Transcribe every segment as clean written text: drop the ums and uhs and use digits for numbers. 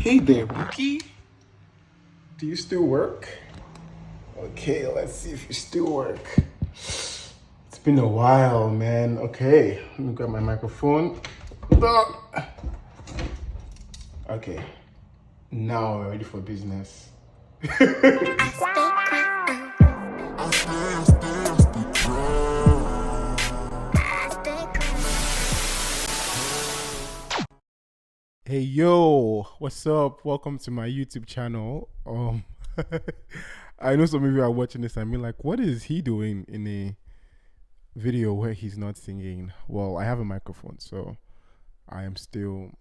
Hey there, Rookie. Do you still work? Okay, let's see if you still work. It's been a while, man. Okay, let me grab my microphone. Okay, now we're ready for business. Hey yo, what's up? Welcome to my YouTube channel. I know some of you are watching this and be like, what is he doing in a video where he's not singing? Well, I have a microphone, so I am still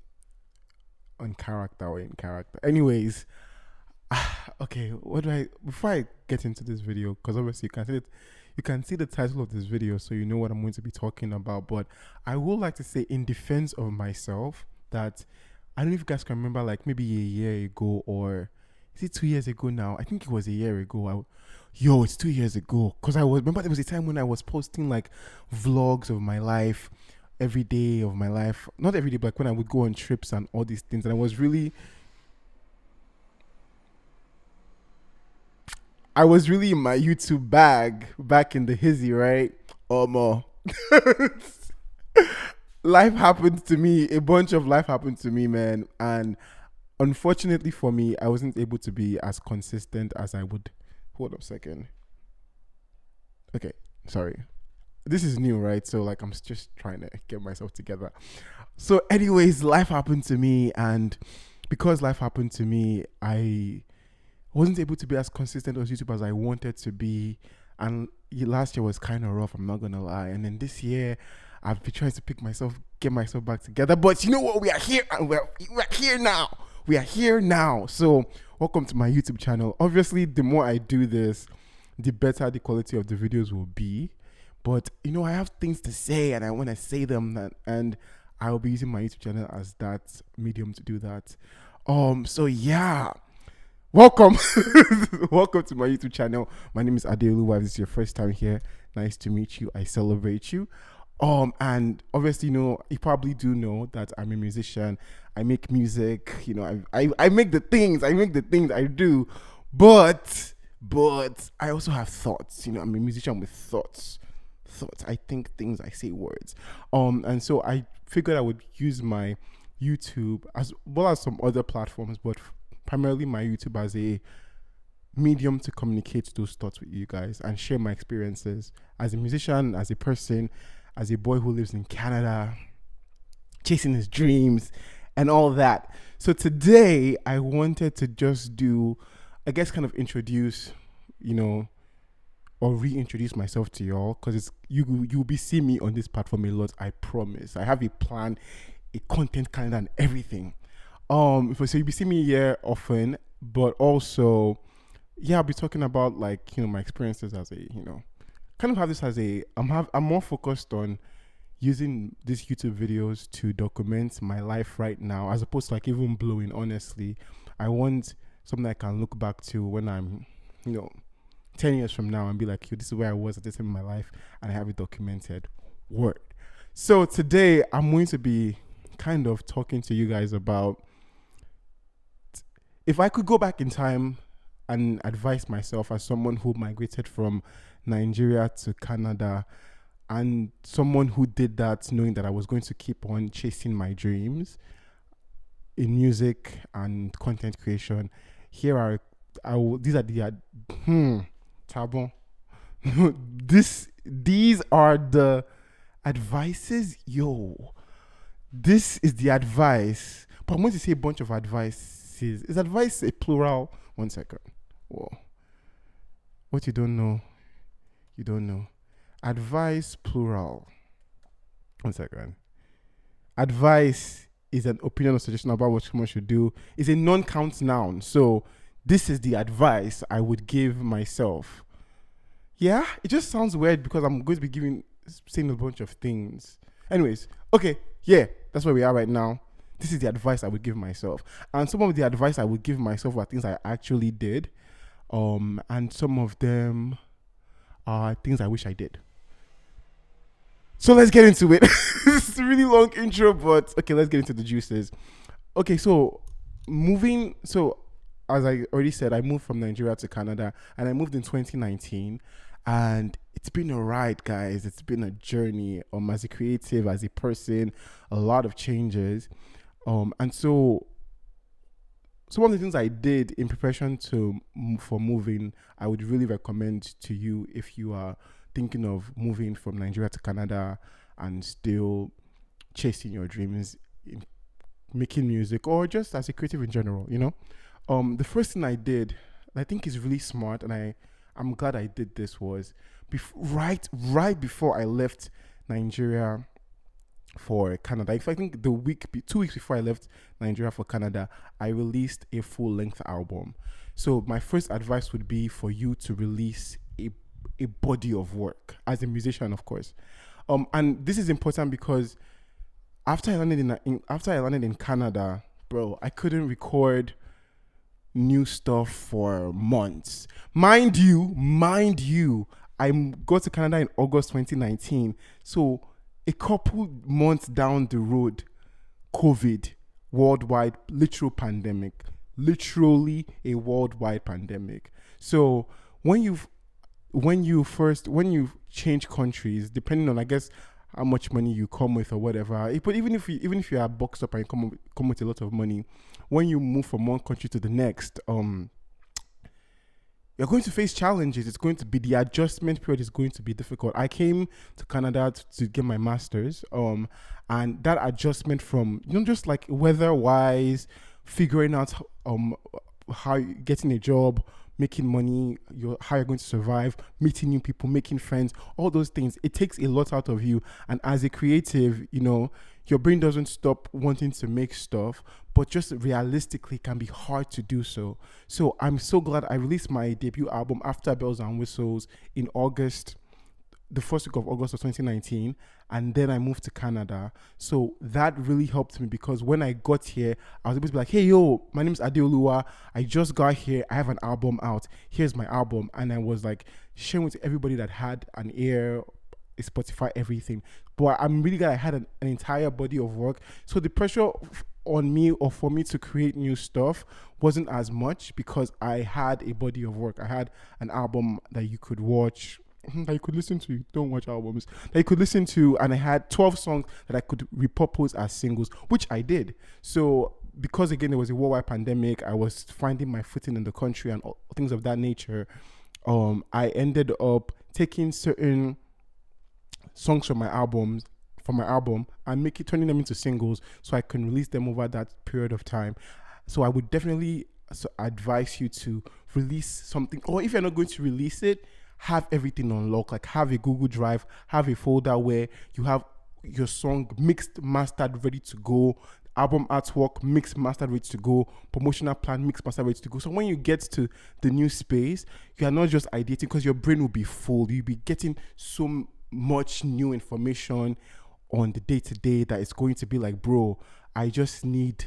on character or in character. Anyways, okay, what do I before I get into this video, because obviously you can see the title of this video, so you know what I'm going to be talking about. But I would like to say in defense of myself that I don't know if you guys can remember, like maybe a year ago, or is it 2 years ago now? I think it was a year ago. It's 2 years ago. Because remember there was a time when I was posting like vlogs of my life, every day of my life. Not every day, but like when I would go on trips and all these things. And I was really in my YouTube bag back in the hizzy, right? Life happened to me. A bunch of life happened to me, man. And unfortunately for me, I wasn't able to be as consistent as I would. Hold up a second. Okay, sorry. This is new, right? So like I'm just trying to get myself together. So anyways, life happened to me, and because life happened to me, I wasn't able to be as consistent on YouTube as I wanted to be. And last year was kind of rough, I'm not gonna lie. And then this year I've been trying to get myself back together. But you know what? We are here, and we're here now. We are here now. So welcome to my YouTube channel. Obviously, the more I do this, the better the quality of the videos will be. But you know, I have things to say, and I want to say them, and I will be using my YouTube channel as that medium to do that. So yeah. Welcome. Welcome to my YouTube channel. My name is ADEOLUWA. If this is your first time here, nice to meet you. I celebrate you. And obviously, you know, you probably do know that I'm a musician. I make music, you know, I make the things I do, but I also have thoughts. You know, I'm a musician with thoughts. I think things, I say words. And so I figured I would use my YouTube as well as some other platforms, but primarily my YouTube as a medium to communicate those thoughts with you guys and share my experiences as a musician, as a person, as a boy who lives in Canada, chasing his dreams and all that. So today I wanted to just do, I guess, kind of introduce, you know, or reintroduce myself to y'all, because you'll be seeing me on this platform a lot. I promise. I have a plan, a content calendar, and everything. So you'll be seeing me here often, but also, yeah, I'll be talking about, like, you know, my experiences as a, you know, kind of have this as a, I'm more focused on using these YouTube videos to document my life right now, as opposed to like even blowing. Honestly, I want something I can look back to when I'm, you know, 10 years from now and be like, yo, this is where I was at this time in my life, and I have it documented. Word. So today I'm going to be kind of talking to you guys about, if I could go back in time and advise myself as someone who migrated from Nigeria to Canada, and someone who did that knowing that I was going to keep on chasing my dreams in music and content creation, these are the tabon. These are the advices. Yo, this is the advice. But I'm going to say a bunch of advices. Is advice a plural? 1 second. Whoa. What you don't know, you don't know. Advice plural. 1 second. Advice is an opinion or suggestion about what someone should do. It's a non-count noun. So this is the advice I would give myself. Yeah, it just sounds weird because I'm going to be saying a bunch of things. Anyways, okay, yeah, that's where we are right now. This is the advice I would give myself. And some of the advice I would give myself are things I actually did. And some of them are things I wish I did. So let's get into it. This is a really long intro, but okay, let's get into the juices. Okay, so moving. So, as I already said, I moved from Nigeria to Canada, and I moved in 2019. And it's been a ride, guys. It's been a journey. As a creative, as a person, a lot of changes. And so some of the things I did in preparation for moving, I would really recommend to you if you are thinking of moving from Nigeria to Canada and still chasing your dreams in making music or just as a creative in general, you know. The first thing I did, I think is really smart, and I'm glad I did this, was right before I left Nigeria for Canada. In fact, I think 2 weeks before I left Nigeria for Canada, I released a full length album. So my first advice would be for you to release a body of work as a musician, of course. And this is important because after I landed in Canada, bro, I couldn't record new stuff for months. Mind you, I got to Canada in August 2019. So a couple months down the road, COVID, worldwide, literally a worldwide pandemic. So when you change countries, depending on, I guess, how much money you come with or whatever. But even if you are boxed up and you come with a lot of money, when you move from one country to the next, you're going to face challenges. It's going to be, the adjustment period is going to be difficult. I came to Canada to get my master's, and that adjustment from, just like weather-wise, figuring out how getting a job, making money, how you're going to survive, meeting new people, making friends, all those things, it takes a lot out of you. And as a creative, your brain doesn't stop wanting to make stuff, but just realistically can be hard to do so. So I'm so glad I released my debut album, After Bells and Whistles, in August, the first week of August of 2019, and then I moved to Canada. So that really helped me, because when I got here, I was able to be like, hey, yo, my name is ADEOLUWA. I just got here. I have an album out. Here's my album. And I was like sharing with everybody that had an ear, Spotify, everything. But I'm really glad I had an entire body of work. So the pressure on me or for me to create new stuff wasn't as much, because I had a body of work. I had an album that you could watch, that you could listen to. Don't watch albums. That you could listen to, and I had 12 songs that I could repurpose as singles, which I did. So because, again, there was a worldwide pandemic, I was finding my footing in the country and things of that nature. I ended up taking certain songs from my album, and turning them into singles, so I can release them over that period of time. So I would definitely advise you to release something, or if you're not going to release it, have everything on lock. Like, have a Google Drive, have a folder where you have your song mixed, mastered, ready to go, album artwork mixed, mastered, ready to go, promotional plan mixed, mastered, ready to go. So when you get to the new space, you are not just ideating, because your brain will be full. You'll be getting so much new information on the day-to-day that it's going to be like, bro, I just need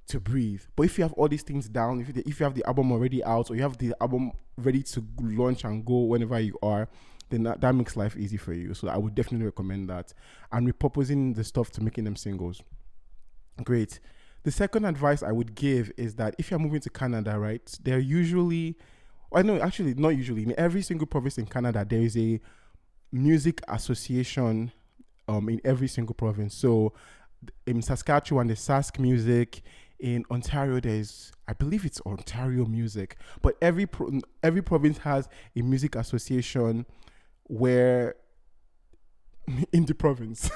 to breathe. But if you have all these things down, if you have the album already out, or you have the album ready to launch and go whenever you are, then that makes life easy for you. So I would definitely recommend that. And repurposing the stuff to making them singles. Great. The second advice I would give is that if you're moving to Canada, right, there usually, actually not usually, in every single province in Canada, there is a music association in every single province. So in Saskatchewan, there's Sask Music. In Ontario, I believe it's Ontario Music. But every province has a music association where in the province.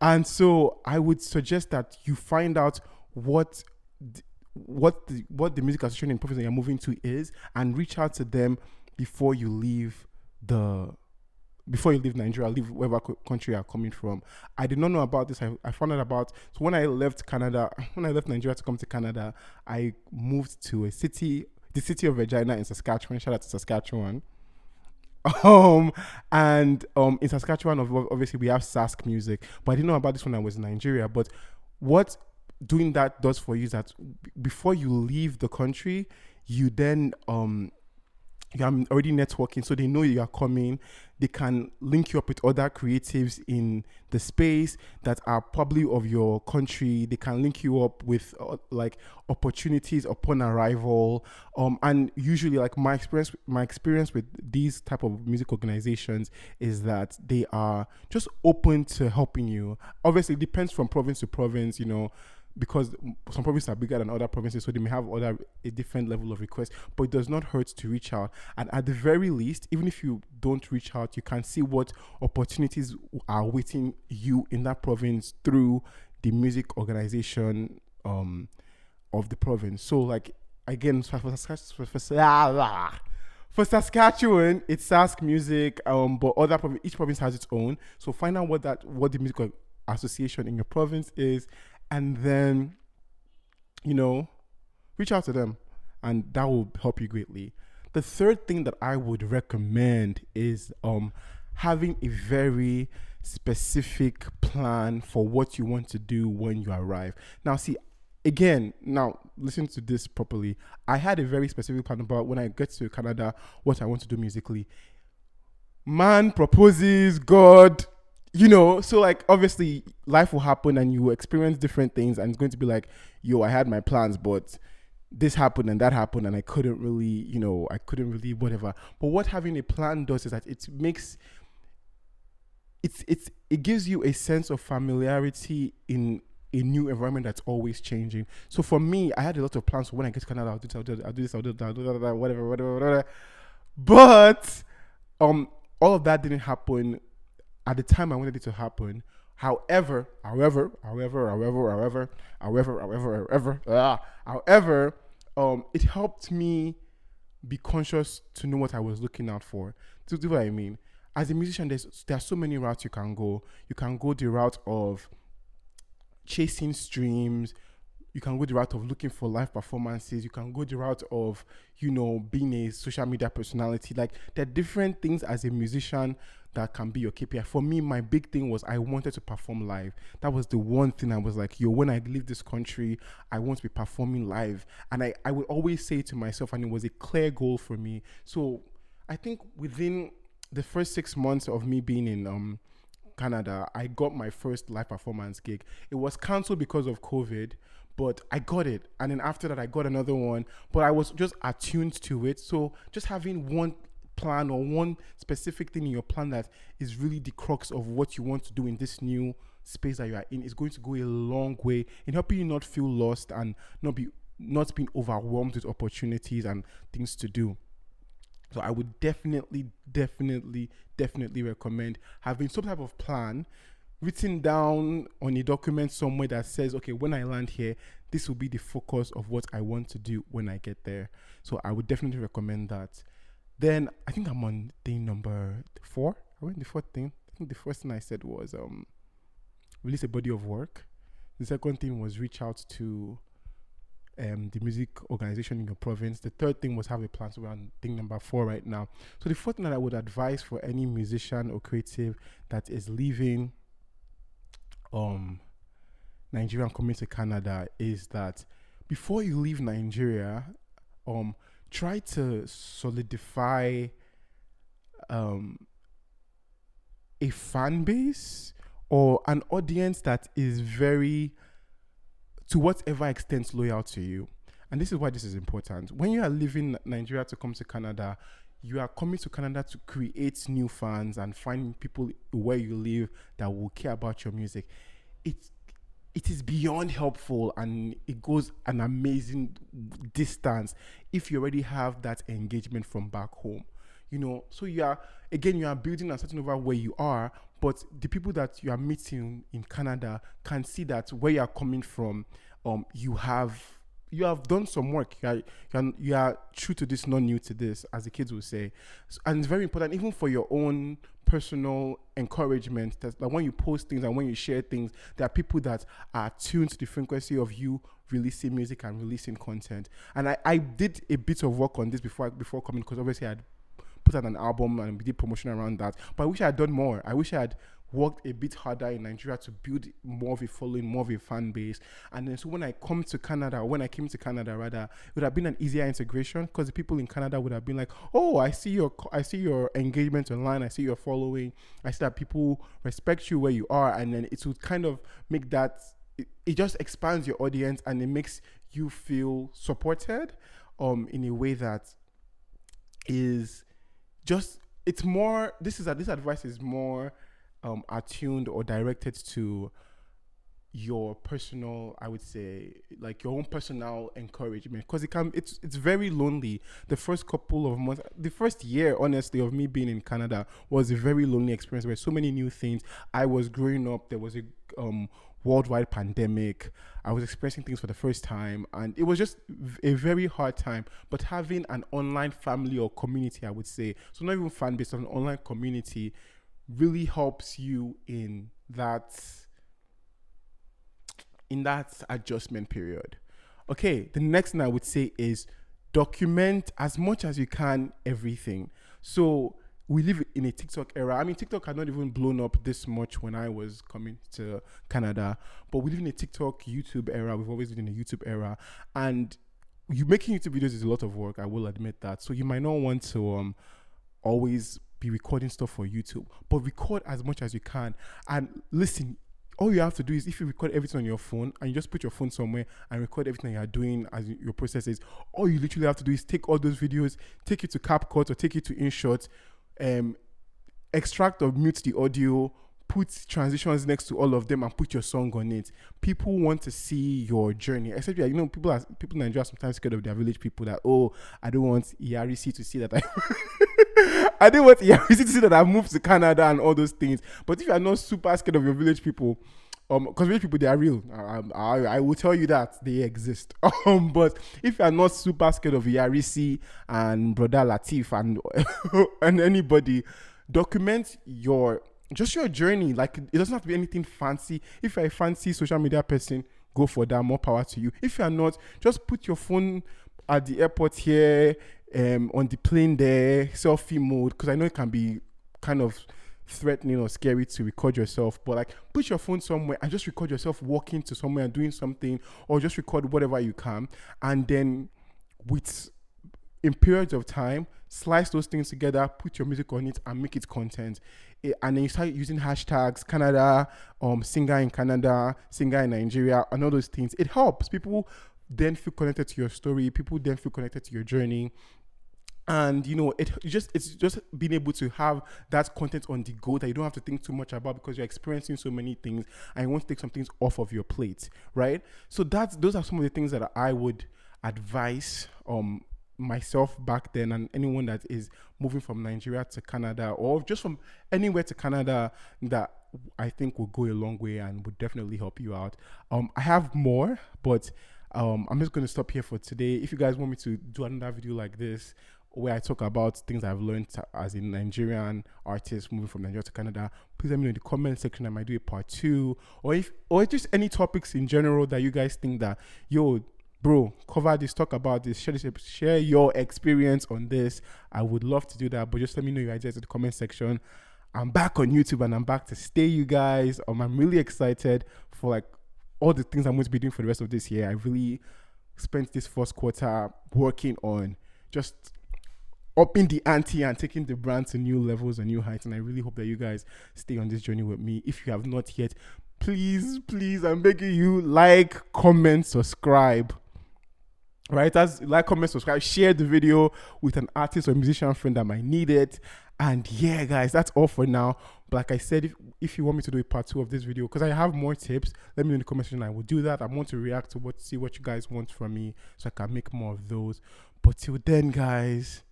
And so I would suggest that you find out what the music association in the province that you're moving to is, and reach out to them before you leave Nigeria, leave wherever country you're coming from. I did not know about this. I found out about, so when I left Nigeria to come to Canada, I moved to the city of Regina in Saskatchewan. Shout out to Saskatchewan. In Saskatchewan, obviously we have Sask Music, but I didn't know about this when I was in Nigeria. But what doing that does for you is that before you leave the country, you then you're already networking, so they know you are coming. They can link you up with other creatives in the space that are probably of your country. They can link you up with like opportunities upon arrival. And usually, like my experience with these type of music organizations is that they are just open to helping you. Obviously, it depends from province to province, because some provinces are bigger than other provinces, so they may have a different level of request. But it does not hurt to reach out, and at the very least, even if you don't reach out, you can see what opportunities are waiting you in that province through the music organization of the province. So, like, again, for Saskatchewan, it's Sask Music, but each province has its own. So find out what the music association in your province is, and then reach out to them, and that will help you greatly. The third thing that I would recommend is having a very specific plan for what you want to do when you arrive. Now, see, again, now listen to this properly. I had a very specific plan about when I get to Canada, what I want to do musically. Man proposes, God, so like obviously life will happen and you will experience different things, and it's going to be like, I had my plans, but this happened and that happened, and I couldn't really, whatever. But what having a plan does is that it gives you a sense of familiarity in a new environment that's always changing. So for me, I had a lot of plans for when I get to Canada. I'll do this, I'll do that, whatever. But all of that didn't happen at the time I wanted it to happen. However, it helped me be conscious to know what I was looking out for. To do what I mean, as a musician, there are so many routes you can go. You can go the route of chasing streams. You can go the route of looking for live performances. You can go the route of, being a social media personality. Like, there are different things as a musician that can be your KPI. For me, my big thing was I wanted to perform live. That was the one thing I was like, when I leave this country, I want to be performing live. And I would always say to myself, and it was a clear goal for me. So I think within the first 6 months of me being in Canada, I got my first live performance gig. It was cancelled because of COVID, but I got it. And then after that, I got another one, but I was just attuned to it. So just having one plan or one specific thing in your plan that is really the crux of what you want to do in this new space that you are in is going to go a long way in helping you not feel lost and not being overwhelmed with opportunities and things to do. So I would definitely recommend having some type of plan written down on a document somewhere that says, okay, when I land here, this will be the focus of what I want to do when I get there. So I would definitely recommend that. Then I think I'm on thing number 4. I went the fourth thing. I think the first thing I said was release a body of work. The second thing was reach out to the music organization in your province. The third thing was have a plan. So we're on thing number 4 right now. So the fourth thing that I would advise for any musician or creative that is leaving Nigeria and coming to Canada is that before you leave Nigeria, try to solidify a fan base or an audience that is very, to whatever extent, loyal to you. And this is why this is important. When you are leaving Nigeria to come to Canada, you are coming to Canada to create new fans and find people where you live that will care about your music. It is beyond helpful, and it goes an amazing distance if you already have that engagement from back home. So you are building and starting over where you are, but the people that you are meeting in Canada can see that where you are coming from, you have done some work. You are true to this, not new to this, as the kids will say. And it's very important, even for your own personal encouragement, that when you post things and when you share things, there are people that are tuned to the frequency of you releasing music and releasing content. And I did a bit of work on this before coming, because obviously I had put out an album and we did promotion around that. But I wish I had done more. I wish I had worked a bit harder in Nigeria to build more of a following, more of a fan base. And then so when I came to Canada rather, it would have been an easier integration because the people in Canada would have been like, oh, I see your engagement online, I see your following, I see that people respect you where you are, and then it would kind of make that it just expands your audience and it makes you feel supported in a way that is just it's more this advice is more attuned or directed to your personal, I would say, like your own personal encouragement, because it's very lonely. The first couple of months, the first year, honestly, of me being in Canada was a very lonely experience where so many new things. I was growing up. There was a worldwide pandemic. I was experiencing things for the first time, and it was just a very hard time. But having an online family or community, I would say, so not even fan base, an online community, really helps you in that adjustment period. Okay, the next thing I would say is document as much as you can everything. So we live in a TikTok era. I mean, TikTok had not even blown up this much when I was coming to Canada, but we live in a TikTok, YouTube era. We've always been in a YouTube era, and you making YouTube videos is a lot of work. I will admit that. So you might not want to always be recording stuff for YouTube, but record as much as you can. And listen, all you have to do is, if you record everything on your phone and you just put your phone somewhere and record everything you're doing as your process is, all you literally have to do is take all those videos, take it to CapCut or take it to InShot, extract or mute the audio, put transitions next to all of them and put your song on it. People want to see your journey. Except, people in Nigeria are sometimes scared of their village people that, oh, I don't want ERC to see that I didn't want ERC to see that I moved to Canada and all those things. But if you are not super scared of your village people, because village people, they are real. I will tell you that they exist. But if you are not super scared of ERC and Brother Latif and anybody, document your journey. Like, it doesn't have to be anything fancy. If you're a fancy social media person, go for that. More power to you. If you're not, just put your phone at the airport here, on the plane there, selfie mode, because I know it can be kind of threatening or scary to record yourself, but like, put your phone somewhere and just record yourself walking to somewhere and doing something, or just record whatever you can, and then in periods of time, slice those things together, put your music on it, and make it content. And then you start using hashtags, Canada, singer in Canada, singer in Nigeria, and all those things. It helps. People then feel connected to your story. People then feel connected to your journey. And it's just being able to have that content on the go that you don't have to think too much about, because you're experiencing so many things and you want to take some things off of your plate, right? So those are some of the things that I would advise myself back then, and anyone that is moving from Nigeria to Canada, or just from anywhere to Canada, that I think will go a long way and would definitely help you out. I have more, but I'm just going to stop here for today. If you guys want me to do another video like this, where I talk about things I've learned as a Nigerian artist moving from Nigeria to Canada, please let me know in the comment section. I might do a part 2, or just any topics in general that you guys think that, yo, bro, cover this, talk about this, share your experience on this. I would love to do that, but just let me know your ideas in the comment section. I'm back on YouTube and I'm back to stay, you guys. I'm really excited for like all the things I'm going to be doing for the rest of this year. I really spent this first quarter working on just upping the ante and taking the brand to new levels and new heights. And I really hope that you guys stay on this journey with me. If you have not yet, please, I'm begging you, like, comment, subscribe. Right? That's like, comment, subscribe, share the video with an artist or musician friend that might need it. And yeah, guys, that's all for now. But like I said, if you want me to do a part 2 of this video, because I have more tips, let me know in the comment section. I will do that. I want to react to see what you guys want from me, so I can make more of those. But till then, guys,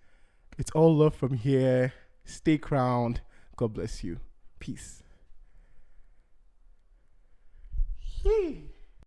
it's all love from here. Stay crowned. God bless you. Peace. Yay.